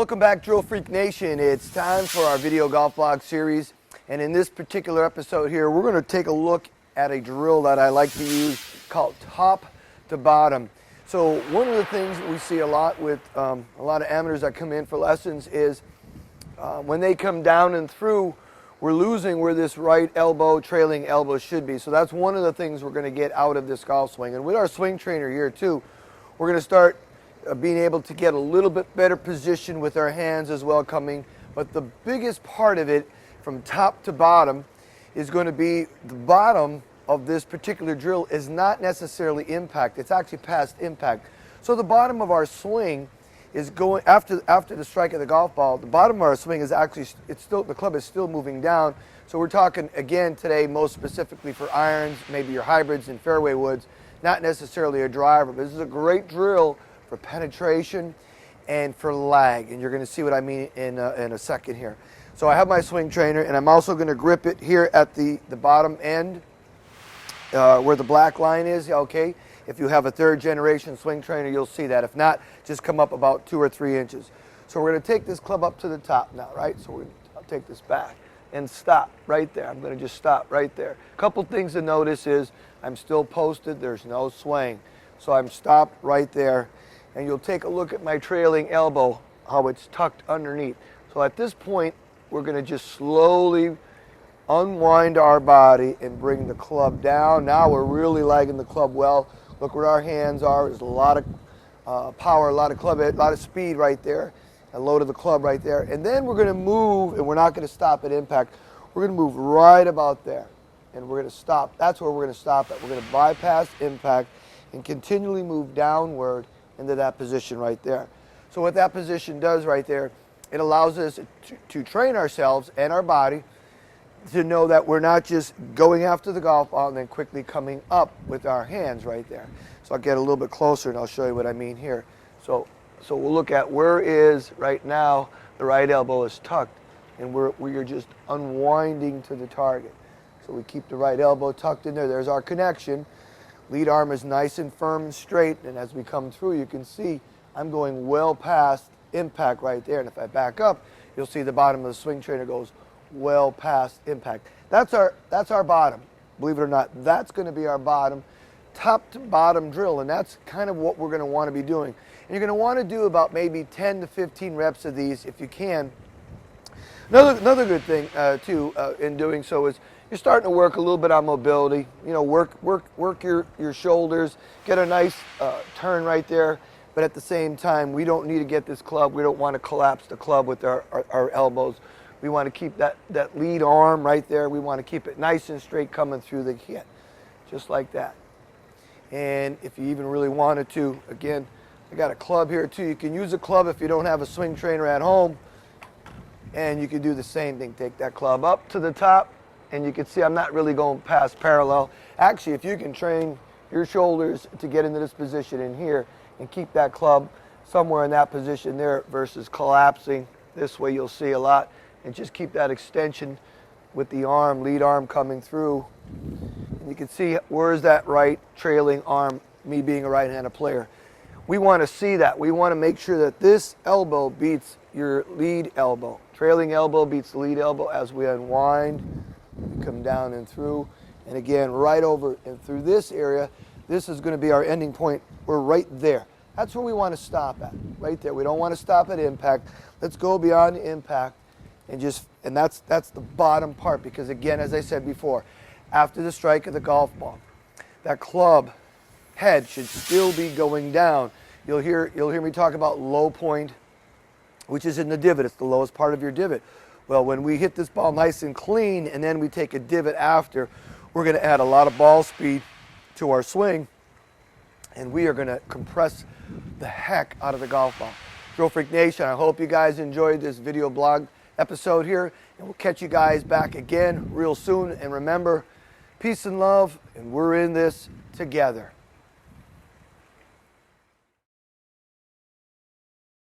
Welcome back, DrillFreak Nation. It's time for our video golf blog series. And in this particular episode here, we're going to take a look at a drill that I like to use called top to bottom. So one of the things that we see a lot with a lot of amateurs that come in for lessons is when they come down and through, we're losing where this right elbow, trailing elbow should be. So that's one of the things we're going to get out of this golf swing. And with our swing trainer here too, we're going to start being able to get a little bit better position with our hands as well coming. But the biggest part of it from top to bottom is going to be the bottom of this particular drill is not necessarily impact. It's actually past impact. So the bottom of our swing is going after the strike of the golf ball. The bottom of our swing is actually the club is still moving down. So we're talking again today most specifically for irons, maybe your hybrids and fairway woods, not necessarily a driver. But this is a great drill for penetration and for lag, and you're going to see what I mean in a second here. So I have my swing trainer, and I'm also going to grip it here at the bottom end where the black line is. Okay, if you have a third generation swing trainer, you'll see that. If not, just come up about 2 or 3 inches. So we're going to take this club up to the top now, right? So I'll take this back and stop right there. I'm going to just stop right there. A couple things to notice is I'm still posted. There's no swing. So I'm stopped right there. And you'll take a look at my trailing elbow, how it's tucked underneath. So at this point, we're going to just slowly unwind our body and bring the club down. Now we're really lagging the club well. Look where our hands are. There's a lot of power, a lot of club head, a lot of speed right there, and load of the club right there. And then we're going to move, and we're not going to stop at impact. We're going to move right about there, and we're going to stop. That's where we're going to stop at. We're going to bypass impact and continually move downward into that position right there. So what that position does right there, it allows us to train ourselves and our body to know that we're not just going after the golf ball and then quickly coming up with our hands right there. So I'll get a little bit closer and I'll show you what I mean here. So we'll look at where is right now the right elbow is tucked, and we're just unwinding to the target. So we keep the right elbow tucked in there. There's our connection. Lead arm is nice and firm and straight, and as we come through, you can see I'm going well past impact right there. And if I back up, you'll see the bottom of the swing trainer goes well past impact. That's our bottom. Believe it or not, that's going to be our bottom, top to bottom drill, and that's kind of what we're going to want to be doing. And you're going to want to do about maybe 10 to 15 reps of these if you can. Another good thing too in doing so is you're starting to work a little bit on mobility. You know, work your shoulders, get a nice turn right there. But at the same time, we don't need to get this club. We don't want to collapse the club with our elbows. We want to keep that lead arm right there. We want to keep it nice and straight coming through the hit, just like that. And if you even really wanted to, again, I got a club here too. You can use a club if you don't have a swing trainer at home. And you can do the same thing. Take that club up to the top, and you can see I'm not really going past parallel. Actually, if you can train your shoulders to get into this position in here and keep that club somewhere in that position there versus collapsing this way, you'll see a lot. And just keep that extension with the arm, lead arm coming through. And you can see where's that right trailing arm, me being a right-handed player. We want to see that. We want to make sure that this elbow beats your lead elbow. Trailing elbow beats the lead elbow as we unwind, we come down and through. And again, right over and through this area, this is going to be our ending point. We're right there. That's where we want to stop at, right there. We don't want to stop at impact. Let's go beyond impact and that's the bottom part, because again, as I said before, after the strike of the golf ball, that club head should still be going down. You'll hear me talk about low point, which is in the divot. It's the lowest part of your divot. Well, when we hit this ball nice and clean and then we take a divot after, we're going to add a lot of ball speed to our swing, and we are going to compress the heck out of the golf ball. DrillFreak Nation, I hope you guys enjoyed this video blog episode here, and we'll catch you guys back again real soon. And remember, peace and love, and we're in this together.